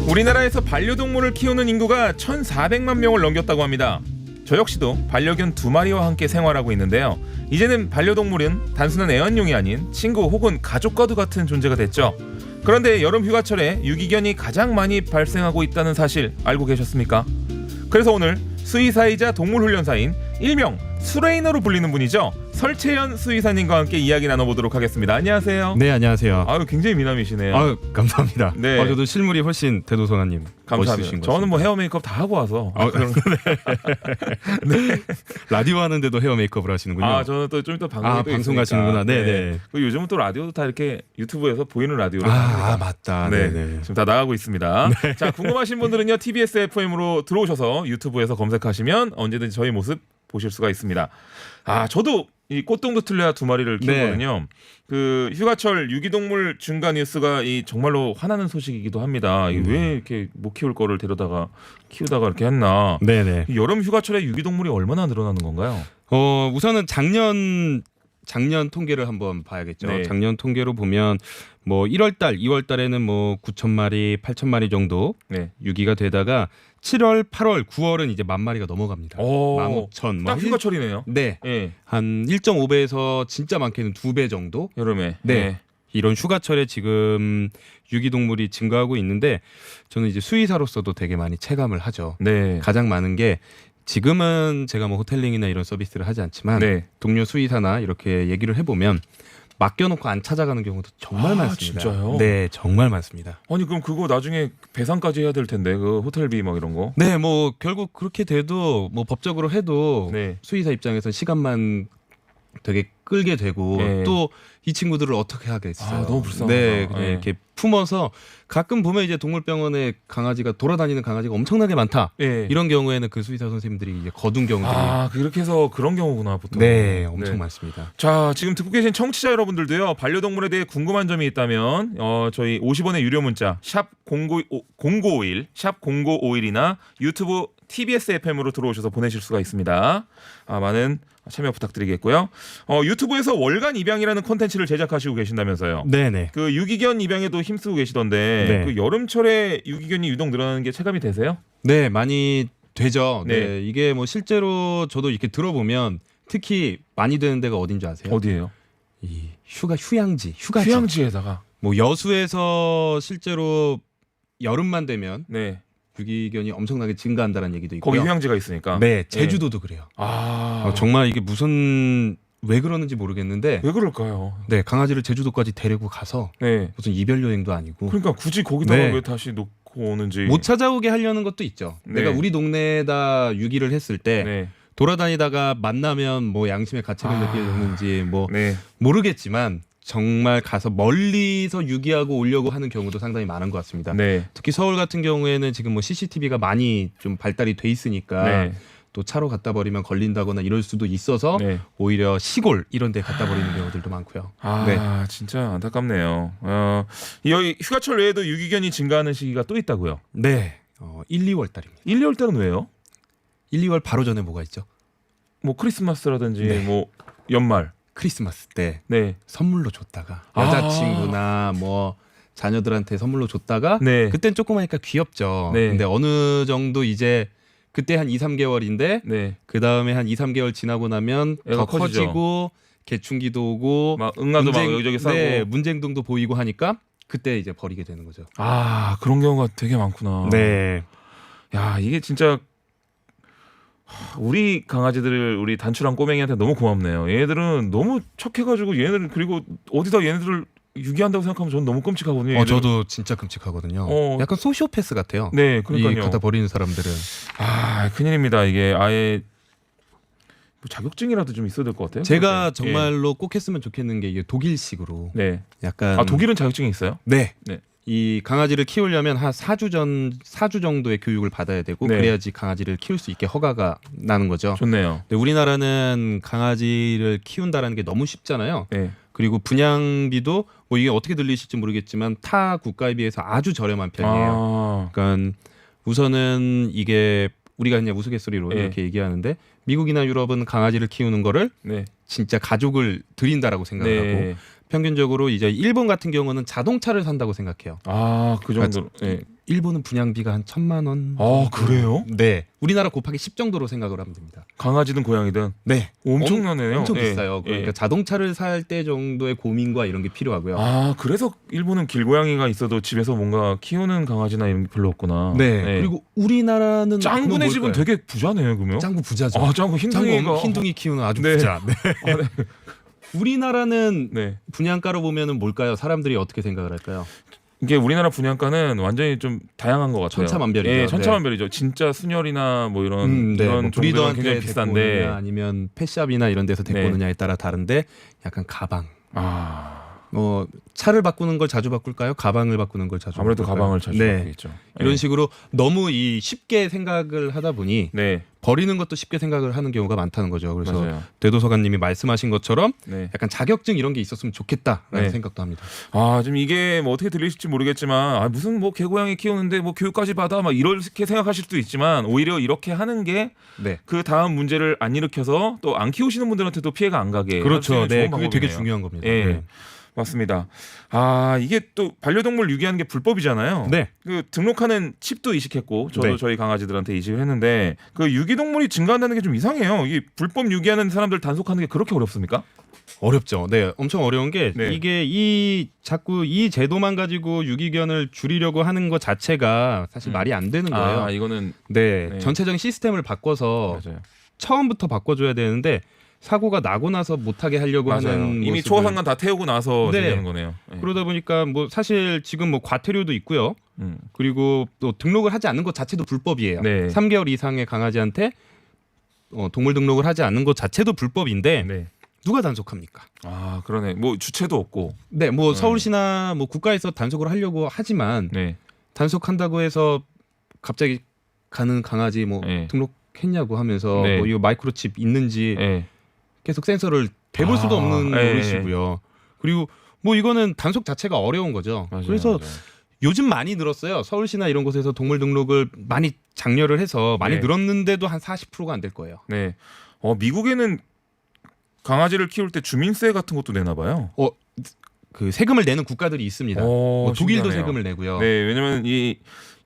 우리나라에서 반려동물을 키우는 인구가 1,400만 명을 넘겼다고 합니다. 저 역시도 반려견 2마리와 함께 생활하고 있는데요. 이제는 반려동물은 단순한 애완용이 아닌 친구 혹은 가족과도 같은 존재가 됐죠. 그런데 여름 휴가철에 유기견이 가장 많이 발생하고 있다는 사실 알고 계셨습니까? 그래서 오늘 수의사이자 동물훈련사인 일명 수레이너로 불리는 분이죠. 설채연 수의사님과 함께 이야기 나눠보도록 하겠습니다. 안녕하세요. 네, 안녕하세요. 아유, 굉장히 미남이시네요. 아유, 감사합니다. 네. 저도 실물이 훨씬 대도서관님 감사합니다. 저는 뭐 헤어 메이크업 다 하고 와서. 네. 라디오 하는데도 헤어 메이크업을 하시는군요. 아, 저는 또 좀 이따 방송에 또 방송 있으니까. 가시는구나. 네네. 요즘은 또 라디오도 다 이렇게 유튜브에서 보이는 라디오로. 맞다. 네, 네네. 지금 다 나가고 있습니다. 자, 궁금하신 분들은요, TBS FM으로 들어오셔서 유튜브에서 검색하시면 언제든지 저희 모습 보실 수가 있습니다. 저도 이 꽃동도 틀레아 2마리를 키우거든요. 그 휴가철 유기동물 증가 뉴스가 이 정말로 화나는 소식이기도 합니다. 이게 왜 이렇게 못 키울 거를 데려다가 키우다가 이렇게 했나? 네네. 이 여름 휴가철에 유기동물이 얼마나 늘어나는 건가요? 우선은 작년 통계를 한번 봐야겠죠. 네. 작년 통계로 보면 뭐 1월달, 2월달에는 뭐 9,000마리, 8,000마리 정도 네. 유기가 되다가 7월, 8월, 9월은 이제 10,000마리가 넘어갑니다. 15,000. 딱 휴가철이네요. 네. 예. 한 1.5배에서 진짜 많게는 2배 정도. 여름에. 네. 이런 휴가철에 지금 유기동물이 증가하고 있는데 저는 이제 수의사로서도 되게 많이 체감을 하죠. 네. 가장 많은 게 지금은 제가 뭐 호텔링이나 이런 서비스를 하지 않지만 네. 동료 수의사나 이렇게 얘기를 해보면 맡겨놓고 안 찾아가는 경우도 정말 많습니다. 진짜요? 네, 정말 많습니다. 아니 그럼 그거 나중에 배상까지 해야 될 텐데 그 호텔비 막 이런 거. 네, 뭐 결국 그렇게 돼도 뭐 법적으로 해도 네. 수의사 입장에서 시간만 되게 끌게 되고 네. 또 이 친구들을 어떻게 하겠어요. 너무 불쌍하다. 네, 그냥 네. 이렇게 품어서 가끔 보면 이제 동물병원에 강아지가 돌아다니는 강아지가 엄청나게 많다. 예. 이런 경우에는 그 수의사 선생님들이 이제 거둔 경우들이 그렇게 해서 그런 경우구나 보통. 네, 엄청 많습니다. 자, 지금 듣고 계신 청취자 여러분들도요. 반려동물에 대해 궁금한 점이 있다면 저희 50원의 유료 문자 샵 0951 샵 0951이나 유튜브 TBS FM으로 들어오셔서 보내실 수가 있습니다. 많은 참여 부탁드리겠고요. 유튜브에서 월간 입양이라는 콘텐츠를 제작하시고 계신다면서요. 네네. 그 유기견 입양에도 힘쓰고 계시던데 네. 그 여름철에 유기견이 유독 늘어나는 게 체감이 되세요? 네, 많이 되죠. 네. 네. 이게 뭐 실제로 저도 이렇게 들어보면 특히 많이 되는 데가 어딘 줄 아세요? 어디예요? 이 휴양지. 휴양지에다가. 뭐 여수에서 실제로 여름만 되면 네. 유기견이 엄청나게 증가한다는 얘기도 있고요. 거기 휴양지가 있으니까. 네, 제주도도 그래요. 정말 이게 왜 그러는지 모르겠는데 왜 그럴까요? 네, 강아지를 제주도까지 데리고 가서 네. 무슨 이별 여행도 아니고 그러니까 굳이 거기다가 네. 왜 다시 놓고 오는지. 못 찾아오게 하려는 것도 있죠. 네. 내가 우리 동네에다 유기를 했을 때 네. 돌아다니다가 만나면 뭐 양심의 가책을 느끼게 되는지 뭐 네. 모르겠지만 정말 가서 멀리서 유기하고 오려고 하는 경우도 상당히 많은 것 같습니다. 네. 특히 서울 같은 경우에는 지금 뭐 CCTV가 많이 좀 발달이 돼 있으니까 네. 또 차로 갖다 버리면 걸린다거나 이럴 수도 있어서 네. 오히려 시골 이런 데 갖다 버리는 경우들도 많고요. 네. 진짜 안타깝네요. 여기 휴가철 외에도 유기견이 증가하는 시기가 또 있다고요? 네. 1, 2월 달입니다. 1, 2월 달은 왜요? 1, 2월 바로 전에 뭐가 있죠? 뭐 크리스마스라든지 네. 뭐 연말. 크리스마스 때 네. 선물로 줬다가 여자친구나 뭐 자녀들한테 선물로 줬다가 네. 그땐 조그마니까 귀엽죠. 네. 근데 어느 정도 이제 그때 한 2, 3개월인데 네. 그다음에 한 2, 3개월 지나고 나면 애가 더 커지죠. 커지고 개충기도 오고 막 응아도 막 여기저기 싸고. 네, 문쟁등도 보이고 하니까 그때 이제 버리게 되는 거죠. 그런 경우가 되게 많구나. 네. 야, 이게 진짜 우리 강아지들을 우리 단출한 꼬맹이한테 너무 고맙네요. 얘네들은 너무 착해가지고 얘네들 그리고 어디다 얘네들을 유기한다고 생각하면 저는 너무 끔찍하거든요. 얘네들은. 저도 진짜 끔찍하거든요. 약간 소시오패스 같아요. 네, 이 그러니까요. 갖다 버리는 사람들은. 큰일입니다. 이게 아예 뭐 자격증이라도 좀 있어야 될 것 같아요. 제가 그럴 때. 정말로 꼭 했으면 좋겠는 게 이게 독일식으로 네. 약간 독일은 자격증이 있어요? 네. 네. 이 강아지를 키우려면 한 4주 정도의 교육을 받아야 되고 네. 그래야지 강아지를 키울 수 있게 허가가 나는 거죠. 좋네요. 근데 우리나라는 강아지를 키운다라는 게 너무 쉽잖아요. 네. 그리고 분양비도 뭐 이게 어떻게 들리실지 모르겠지만 타 국가에 비해서 아주 저렴한 편이에요. 그러니까 우선은 이게 우리가 그냥 우스갯소리로 네. 이렇게 얘기하는데 미국이나 유럽은 강아지를 키우는 거를 네. 진짜 가족을 들인다라고 생각을 하고 평균적으로 이제 일본 같은 경우는 자동차를 산다고 생각해요. 아, 그 정도. 네. 일본은 분양비가 한 1,000만 원. 아, 그래요? 네. 우리나라 곱하기 10 정도로 생각을 하면 됩니다. 강아지든 고양이든. 네. 엄청나네요. 엄청 예. 비싸요. 그러니까 예. 자동차를 살 때 정도의 고민과 이런 게 필요하고요. 아, 그래서 일본은 길고양이가 있어도 집에서 뭔가 키우는 강아지나 이런 게 별로 없구나. 네. 그리고 우리나라는 짱구네 그건 집은 뭘까요? 되게 부자네요, 그러면. 짱구 부자죠. 아, 짱구 흰둥이가 흰둥이 키우는 아주 네. 부자. 네. 아, 네. 우리나라는 네. 분양가로 보면은 뭘까요? 사람들이 어떻게 생각을 할까요? 이게 우리나라 분양가는 완전히 좀 다양한 것 같아요. 천차만별이죠. 예, 천차만별이죠. 진짜 순혈이나 뭐 이런 네. 이런 뭐 종들은 브리더한테 굉장히 데리고 비싼데. 오느냐 아니면 펫샵이나 이런 데서 데리고 네. 오느냐에 따라 다른데 약간 가방. 아, 차를 바꾸는 걸 자주 바꿀까요? 가방을 바꾸는 걸 자주 아무래도 바꿀까요? 가방을 자주 네. 바꾸겠죠. 이런 예. 식으로 너무 이 쉽게 생각을 하다 보니 네, 버리는 것도 쉽게 생각을 하는 경우가 많다는 거죠. 그래서 맞아요. 대도서관님이 말씀하신 것처럼 네. 약간 자격증 이런 게 있었으면 좋겠다라는 네. 생각도 합니다. 아, 지금 이게 뭐 어떻게 들리실지 모르겠지만, 아, 무슨 뭐 개고양이 키우는데 뭐 교육까지 받아 막 이렇게 생각하실 수도 있지만, 오히려 이렇게 하는 게 네. 그 다음 문제를 안 일으켜서 또 안 키우시는 분들한테도 피해가 안 가게. 그렇죠. 할수 있는 네, 좋은 그게 되게 방법이네요. 중요한 겁니다. 예. 네. 맞습니다. 아, 이게 또 반려동물 유기하는 게 불법이잖아요. 네. 그 등록하는 칩도 이식했고 저도 네. 저희 강아지들한테 이식을 했는데 그 유기동물이 증가한다는 게 좀 이상해요. 이게 불법 유기하는 사람들 단속하는 게 그렇게 어렵습니까? 어렵죠. 네, 엄청 어려운 게 네. 이게 자꾸 이 제도만 가지고 유기견을 줄이려고 하는 것 자체가 사실 말이 안 되는 거예요. 아, 이거는 네, 네. 전체적인 시스템을 바꿔서 맞아요. 처음부터 바꿔줘야 되는데 사고가 나고 나서 못하게 하려고 맞아요. 하는 이미 모습을- 초상관 다 태우고 나서 네. 얘기하는 거네요. 네. 그러다 보니까 뭐 사실 지금 뭐 과태료도 있고요. 그리고 또 등록을 하지 않는 것 자체도 불법이에요. 네. 3개월 이상의 강아지한테 동물 등록을 하지 않는 것 자체도 불법인데 네. 누가 단속합니까? 아, 그러네. 뭐 주체도 없고. 네, 뭐 서울시나 뭐 국가에서 단속을 하려고 하지만 네. 단속한다고 해서 갑자기 가는 강아지 뭐 네. 등록했냐고 하면서 네. 뭐 이거 마이크로칩 있는지 네. 계속 센서를 대볼 수도 아, 없는 네. 노릇이고요. 그리고 뭐 이거는 단속 자체가 어려운 거죠. 맞아요, 그래서 맞아요. 요즘 많이 늘었어요. 서울시나 이런 곳에서 동물 등록을 많이 장려를 해서 많이 네. 늘었는데도 한 40%가 안 될 거예요. 네. 미국에는 강아지를 키울 때 주민세 같은 것도 내나 봐요. 그 세금을 내는 국가들이 있습니다. 뭐 독일도 신기하네요. 세금을 내고요. 네, 왜냐면 이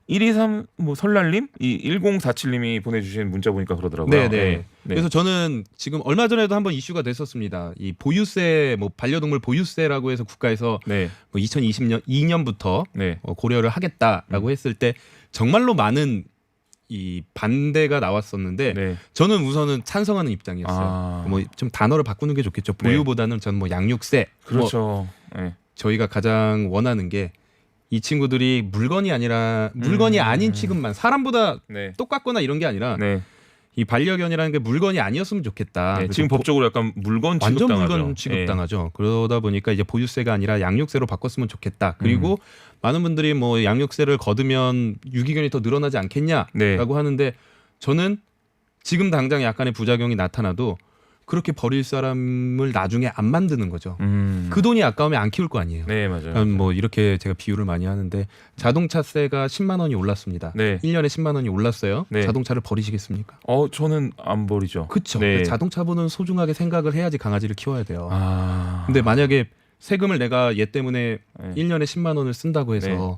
123 뭐 설날님 이 1047님이 보내주신 문자 보니까 그러더라고요. 네, 네. 네. 그래서 저는 지금 얼마 전에도 한번 이슈가 됐었습니다. 이 보유세, 뭐 반려동물 보유세라고 해서 국가에서 네, 뭐 2020년 2년부터 네, 고려를 하겠다라고 했을 때 정말로 많은 이 반대가 나왔었는데 네. 저는 우선은 찬성하는 입장이었어요. 아, 뭐 좀 단어를 바꾸는 게 좋겠죠. 네. 보유보다는 저는 뭐 양육세. 뭐 그렇죠. 네. 저희가 가장 원하는 게 이 친구들이 물건이 아닌 취급만 사람보다 네, 똑같거나 이런 게 아니라 네. 이 반려견이라는 게 물건이 아니었으면 좋겠다. 네, 그래서 지금 법적으로 약간 물건 완전 취급당하죠. 물건 취급당하죠. 그러다 보니까 이제 보유세가 아니라 양육세로 바꿨으면 좋겠다. 그리고 많은 분들이 뭐 양육세를 거두면 유기견이 더 늘어나지 않겠냐라고 네. 하는데 저는 지금 당장 약간의 부작용이 나타나도 그렇게 버릴 사람을 나중에 안 만드는 거죠. 그 돈이 아까우면 안 키울 거 아니에요. 네, 맞아요. 뭐 이렇게 제가 비유를 많이 하는데 자동차세가 10만 원이 올랐습니다. 네. 1년에 10만 원이 올랐어요. 네. 자동차를 버리시겠습니까? 저는 안 버리죠. 그렇죠. 네. 자동차보는 소중하게 생각을 해야지 강아지를 키워야 돼요. 아, 근데 만약에 세금을 내가 얘 때문에 네. 1년에 10만 원을 쓴다고 해서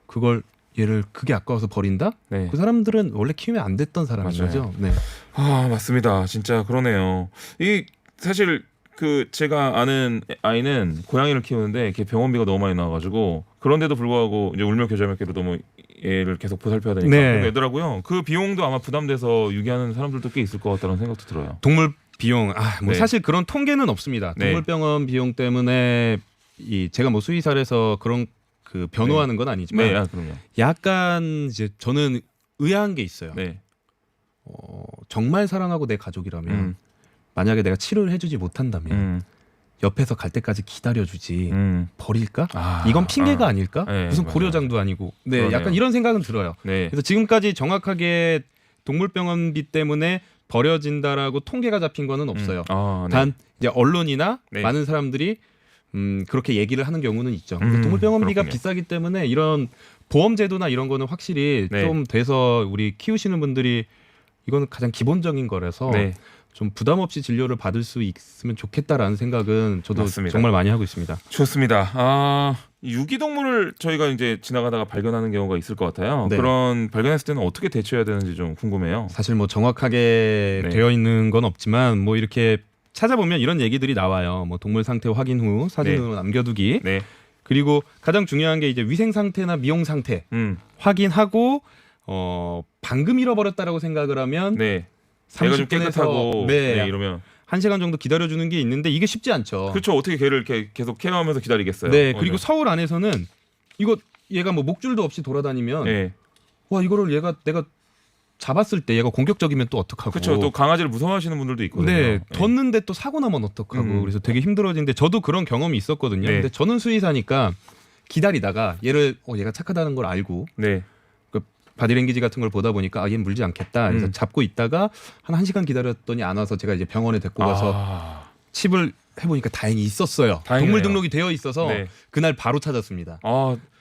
그걸 얘를 그게 아까워서 버린다? 네. 그 사람들은 원래 키우면 안 됐던 사람인 맞아요. 거죠. 네. 아, 맞습니다. 진짜 그러네요. 이 사실 그 제가 아는 아이는 고양이를 키우는데 이렇게 병원비가 너무 많이 나와가지고 그런데도 불구하고 이제 울며 겨자 먹기로 너무 얘를 계속 보살펴야 되니까 네. 내더라고요. 그 비용도 아마 부담돼서 유기하는 사람들도 꽤 있을 것 같다는 생각도 들어요. 동물 비용 뭐 네. 사실 그런 통계는 없습니다. 네. 동물병원 비용 때문에 제가 뭐 수의사라서 그런 그 변호하는 건 아니지만 네, 그럼요. 약간 이제 저는 의아한 게 있어요. 네, 정말 사랑하고 내 가족이라면 만약에 내가 치료를 해주지 못한다면 옆에서 갈 때까지 기다려주지 버릴까? 아, 이건 핑계가 아닐까? 네, 무슨 맞아요. 고려장도 아니고. 네, 그러네요. 약간 이런 생각은 들어요. 네, 그래서 지금까지 정확하게 동물병원비 때문에 버려진다라고 통계가 잡힌 거는 없어요. 아, 네. 단 이제 언론이나 네. 많은 사람들이 그렇게 얘기를 하는 경우는 있죠. 동물병원비가 그렇군요. 비싸기 때문에 이런 보험 제도나 이런 거는 확실히 네. 좀 돼서 우리 키우시는 분들이 이거는 가장 기본적인 거라서 네. 좀 부담 없이 진료를 받을 수 있으면 좋겠다라는 생각은 저도 맞습니다. 정말 많이 하고 있습니다. 좋습니다. 유기동물을 저희가 이제 지나가다가 발견하는 경우가 있을 것 같아요. 네. 그런 발견했을 때는 어떻게 대처해야 되는지 좀 궁금해요. 사실 뭐 정확하게 네. 되어 있는 건 없지만 뭐 이렇게 찾아보면 이런 얘기들이 나와요. 뭐 동물 상태 확인 후 사진으로 남겨두기. 네. 그리고 가장 중요한 게 이제 위생 상태나 미용 상태 확인하고 방금 잃어버렸다라고 생각을 하면 네. 얘가 좀 30분에서 깨끗하고 네, 이러면 1시간 정도 기다려주는 게 있는데 이게 쉽지 않죠. 그렇죠. 어떻게 걔를 이렇게 계속 케어하면서 기다리겠어요. 네. 그리고 서울 안에서는 이거 얘가 뭐 목줄도 없이 돌아다니면 네. 와 이거를 내가 잡았을 때 얘가 공격적이면 또 어떡하고. 그렇죠. 또 강아지를 무서워하시는 분들도 있거든요. 네, 뒀는데 또 사고 나면 어떡하고. 그래서 되게 힘들어지는데 저도 그런 경험이 있었거든요. 네. 근데 저는 수의사니까 기다리다가 얘가 착하다는 걸 알고 네. 그 바디랭귀지 같은 걸 보다 보니까 얘는 물지 않겠다. 그래서 잡고 있다가 한 1시간 기다렸더니 안 와서 제가 이제 병원에 데리고 가서 칩을 해보니까 다행히 있었어요. 다행이네요. 동물 등록이 되어 있어서 네. 그날 바로 찾았습니다.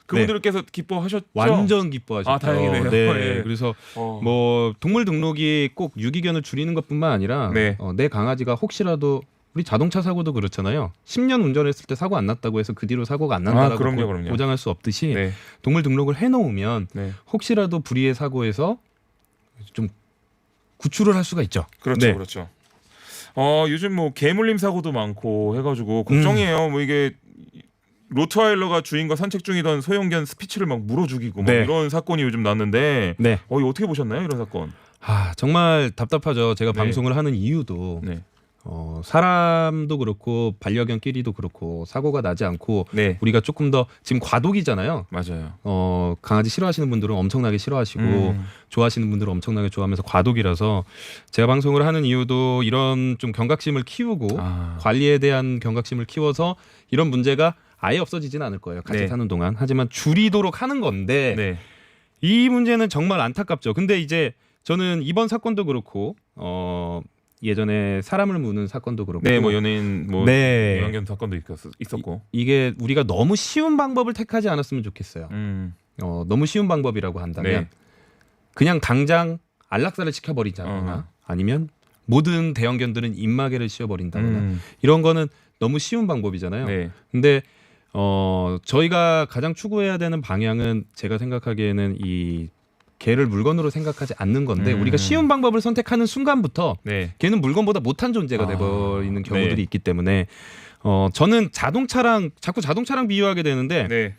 그분들께서 기뻐하셨죠? 완전 기뻐하셨죠. 다행이네요. 네. 네. 그래서 뭐 뭐 동물 등록이 꼭 유기견을 줄이는 것뿐만 아니라 네. 내 강아지가 혹시라도 우리 자동차 사고도 그렇잖아요. 10년 운전했을 때 사고 안 났다고 해서 그 뒤로 사고가 안 난다라고 그럼요. 보장할 수 없듯이 네. 동물 등록을 해놓으면 네. 혹시라도 불의의 사고에서 좀 구출을 할 수가 있죠. 그렇죠. 네. 그렇죠. 요즘 뭐 개물림 사고도 많고 해가지고 걱정이에요. 뭐 이게 로트와일러가 주인과 산책 중이던 소형견 스피츠를 막 물어 죽이고 막 네. 이런 사건이 요즘 났는데 네. 이거 어떻게 보셨나요? 이런 사건. 정말 답답하죠. 제가 네. 방송을 하는 이유도 네. 사람도 그렇고 반려견끼리도 그렇고 사고가 나지 않고 네. 우리가 조금 더 지금 과도기잖아요. 맞아요. 강아지 싫어하시는 분들은 엄청나게 싫어하시고 좋아하시는 분들은 엄청나게 좋아하면서 과도기라서 제가 방송을 하는 이유도 이런 좀 경각심을 키우고 관리에 대한 경각심을 키워서 이런 문제가 아예 없어지지는 않을 거예요. 같이 네. 사는 동안. 하지만 줄이도록 하는 건데 네. 이 문제는 정말 안타깝죠. 근데 이제 저는 이번 사건도 그렇고 예전에 사람을 무는 사건도 그렇고 네, 뭐 연예인 뭐 네. 유한견 사건도 있었고 이게 우리가 너무 쉬운 방법을 택하지 않았으면 좋겠어요. 너무 쉬운 방법이라고 한다면 네. 그냥 당장 안락사를 시켜버리자거나 아니면 모든 대형견들은 입마개를 씌워버린다거나 이런 거는 너무 쉬운 방법이잖아요. 네. 근데 저희가 가장 추구해야 되는 방향은 제가 생각하기에는 이 개를 물건으로 생각하지 않는 건데 우리가 쉬운 방법을 선택하는 순간부터 네. 걔는 물건보다 못한 존재가 돼버리는 경우들이 네. 있기 때문에 저는 자꾸 자동차랑 비유하게 되는데 네.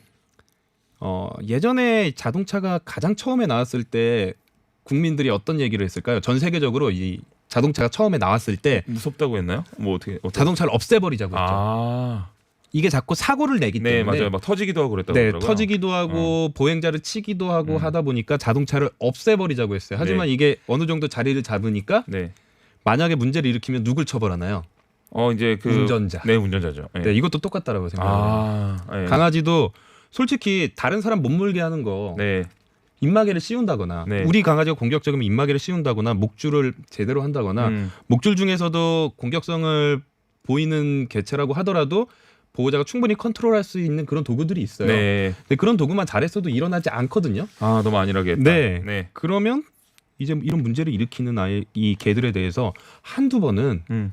예전에 자동차가 가장 처음에 나왔을 때 국민들이 어떤 얘기를 했을까요? 전 세계적으로 이 자동차가 처음에 나왔을 때 무섭다고 했나요? 뭐 어떻게 자동차를 없애버리자고 했죠. 이게 자꾸 사고를 내기 네, 때문에 맞아요. 막 터지기도 하고 그랬다고 네, 하더라고요. 터지기도 하고 보행자를 치기도 하고 하다 보니까 자동차를 없애버리자고 했어요. 하지만 이게 어느 정도 자리를 잡으니까 네. 만약에 문제를 일으키면 누굴 처벌하나요? 이제 그 운전자. 네, 운전자죠. 네. 네, 이것도 똑같다라고 생각해요. 네. 강아지도 솔직히 다른 사람 못 물게 하는 거 네. 입마개를 씌운다거나 네. 우리 강아지가 공격적이면 입마개를 씌운다거나 목줄을 제대로 한다거나 목줄 중에서도 공격성을 보이는 개체라고 하더라도 보호자가 충분히 컨트롤할 수 있는 그런 도구들이 있어요. 네. 근데 그런 도구만 잘했어도 일어나지 않거든요. 너무 안일하게 했다. 네. 네. 그러면 이제 이런 문제를 일으키는 이 개들에 대해서 한두 번은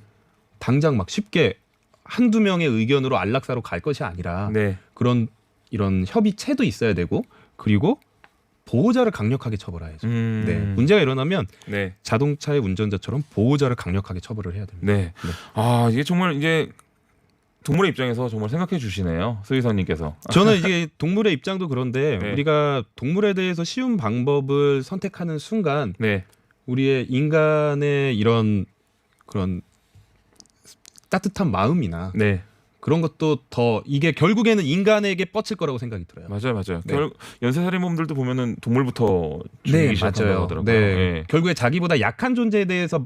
당장 막 쉽게 한두 명의 의견으로 안락사로 갈 것이 아니라 네. 이런 협의체도 있어야 되고 그리고 보호자를 강력하게 처벌해야죠. 네. 문제가 일어나면 네. 자동차의 운전자처럼 보호자를 강력하게 처벌을 해야 됩니다. 네. 이게 정말 이제 동물의 입장에서 정말 생각해 주시네요. 수의사님께서. 저는 이제 동물의 입장도 그런데 네. 우리가 동물에 대해서 쉬운 방법을 선택하는 순간 네. 우리의 인간의 이런 그런 따뜻한 마음이나 네. 그런 것도 더 이게 결국에는 인간에게 뻗칠 거라고 생각이 들어요. 맞아요. 네. 연쇄살인범들도 보면은 동물부터 죽이기 시작한다고 하더라고요. 네. 결국에 자기보다 약한 존재에 대해서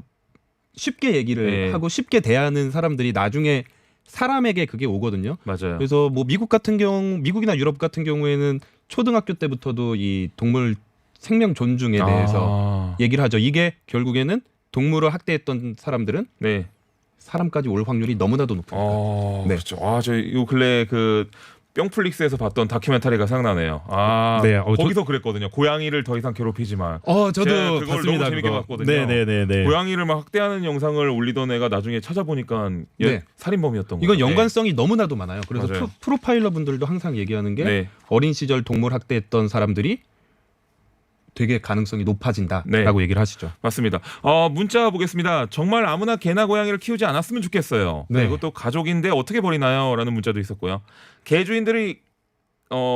쉽게 얘기를 하고 쉽게 대하는 사람들이 나중에 사람에게 그게 오거든요. 맞아요. 그래서 뭐 미국이나 유럽 같은 경우에는 초등학교 때부터도 이 동물 생명 존중에 대해서 얘기를 하죠. 이게 결국에는 동물을 학대했던 사람들은 네. 사람까지 올 확률이 너무나도 높으니까. 그렇죠. 저희 요 근래 그 뿅플릭스에서 봤던 다큐멘터리가 생각나네요. 아, 네, 거기서 그랬거든요. 고양이를 더 이상 괴롭히지 마. 저도 그걸 봤습니다. 너무 재밌게 봤거든요. 네네네. 고양이를 막 학대하는 영상을 올리던 애가 나중에 찾아보니까 살인범이었던 거예요. 이건 연관성이 너무나도 많아요. 그래서 맞아요. 프로파일러 분들도 항상 얘기하는 게 네. 어린 시절 동물 학대했던 사람들이 되게 가능성이 높아진다라고 얘기를 하시죠. 맞습니다. 문자 보겠습니다. 정말 아무나 개나 고양이를 키우지 않았으면 좋겠어요. 네. 이것도 가족인데 어떻게 버리나요? 라는 문자도 있었고요. 개 주인들이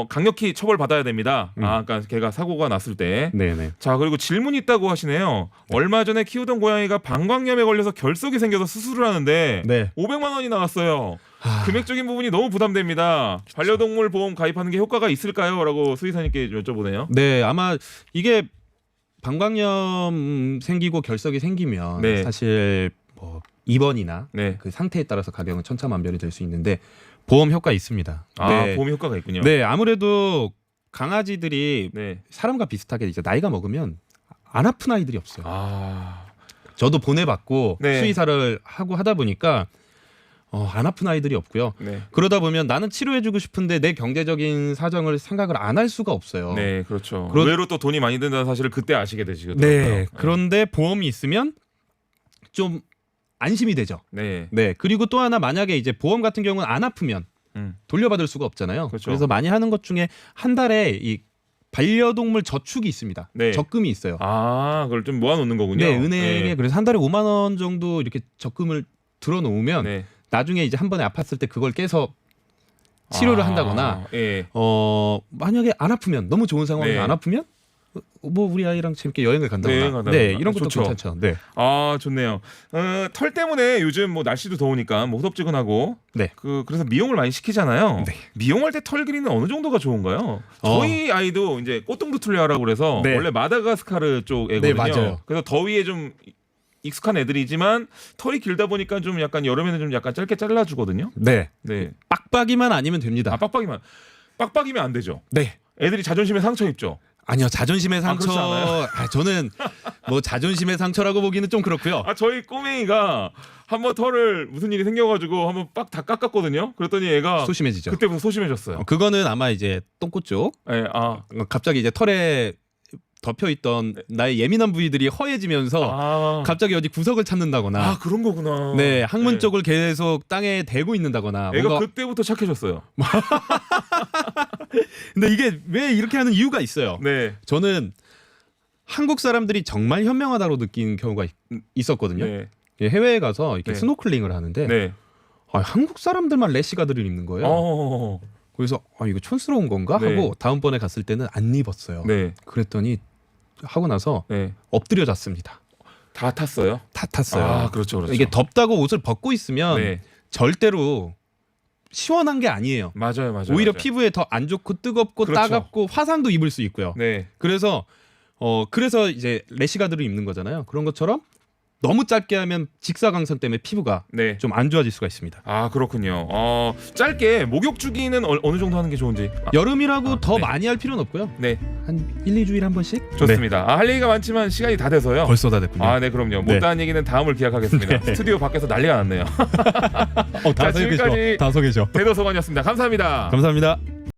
강력히 처벌받아야 됩니다. 그러니까 개가 사고가 났을 때. 네네. 자, 그리고 질문이 있다고 하시네요. 얼마 전에 키우던 고양이가 방광염에 걸려서 결석이 생겨서 수술을 하는데 500만 원이 나왔어요. 금액적인 부분이 너무 부담됩니다. 반려동물 보험 가입하는 게 효과가 있을까요? 라고 수의사님께 여쭤보네요. 네, 아마 이게 방광염 생기고 결석이 생기면 사실 뭐 입원이나 그 상태에 따라서 가격은 천차만별이 될 수 있는데 보험 효과 있습니다. 보험 효과가 있군요. 네, 아무래도 강아지들이 사람과 비슷하게 이제 나이가 먹으면 안 아픈 아이들이 없어요. 저도 보내받고 수의사를 하고 하다 보니까 안 아픈 아이들이 없고요. 그러다 보면 나는 치료해주고 싶은데 내 경제적인 사정을 생각을 안 할 수가 없어요. 네, 그렇죠. 의외로 또 돈이 많이 든다는 사실을 그때 아시게 되시거든요. 네, 그런데 보험이 있으면 좀 안심이 되죠. 네. 그리고 또 하나 만약에 이제 보험 같은 경우는 안 아프면 돌려받을 수가 없잖아요. 그렇죠. 그래서 많이 하는 것 중에 한 달에 이 반려동물 저축이 있습니다. 적금이 있어요. 그걸 좀 모아놓는 거군요. 네, 은행에 그래서 한 달에 5만 원 정도 이렇게 적금을 들어놓으면 나중에 이제 한 번에 아팠을 때 그걸 깨서 치료를 한다거나 만약에 안 아프면 너무 좋은 상황에서 안 아프면 뭐 우리 아이랑 재밌게 여행을 간다거나 이런 것도 좋죠. 괜찮죠. 좋네요. 털 때문에 요즘 뭐 날씨도 더우니까 뭐 후덥지근하고 그래서 미용을 많이 시키잖아요. 미용할 때 털 길이는 어느 정도가 좋은가요? 저희 아이도 이제 꽃동두툴레아라고 그래서 원래 마다가스카르 쪽 애거든요. 맞아요. 그래서 더위에 좀 익숙한 애들이지만 털이 길다 보니까 좀 약간 여름에는 좀 약간 짧게 잘라주거든요. 빡빡이만 아니면 됩니다. 빡빡이면 안 되죠. 애들이 자존심에 상처 입죠. 아니요, 자존심의 상처. 그렇지 않아요? 저는 뭐 자존심의 상처라고 보기는 좀 그렇고요. 저희 꼬맹이가 한번 털을 무슨 일이 생겨가지고 한번 빡 다 깎았거든요. 그랬더니 애가 소심해지죠. 그때부터 소심해졌어요. 그거는 아마 이제 똥꼬 쪽. 갑자기 이제 털에 덮여 있던 나의 예민한 부위들이 허해지면서 갑자기 어디 구석을 찾는다거나. 그런 거구나. 항문 쪽을 계속 땅에 대고 있는다거나. 애가 그때부터 착해졌어요. 근데 이게 왜 이렇게 하는 이유가 있어요. 저는 한국 사람들이 정말 현명하다고 느낀 경우가 있었거든요. 해외에 가서 이렇게 스노클링을 하는데 한국 사람들만 래시가드를 입는 거예요. 그래서 이거 촌스러운 건가 하고 다음번에 갔을 때는 안 입었어요. 그랬더니 하고 나서 엎드려 잤습니다. 다 탔어요? 다 탔어요. 그렇죠. 이게 덥다고 옷을 벗고 있으면 절대로 시원한 게 아니에요. 맞아요. 오히려 피부에 더 안 좋고 뜨겁고 따갑고 화상도 입을 수 있고요. 그래서 이제 래시가드를 입는 거잖아요. 그런 것처럼 너무 짧게 하면 직사광선 때문에 피부가 좀 안 좋아질 수가 있습니다. 그렇군요. 짧게 목욕 주기는 어느 정도 하는 게 좋은지. 여름이라고 더 많이 할 필요는 없고요. 한 1, 2주일에 한 번씩? 좋습니다. 할 얘기가 많지만 시간이 다 돼서요. 벌써 다 됐군요. 네, 그럼요. 못다한 얘기는 다음을 기약하겠습니다. 스튜디오 밖에서 난리가 났네요. 지금까지 다 소개죠. 대도서관이었습니다. 감사합니다. 감사합니다.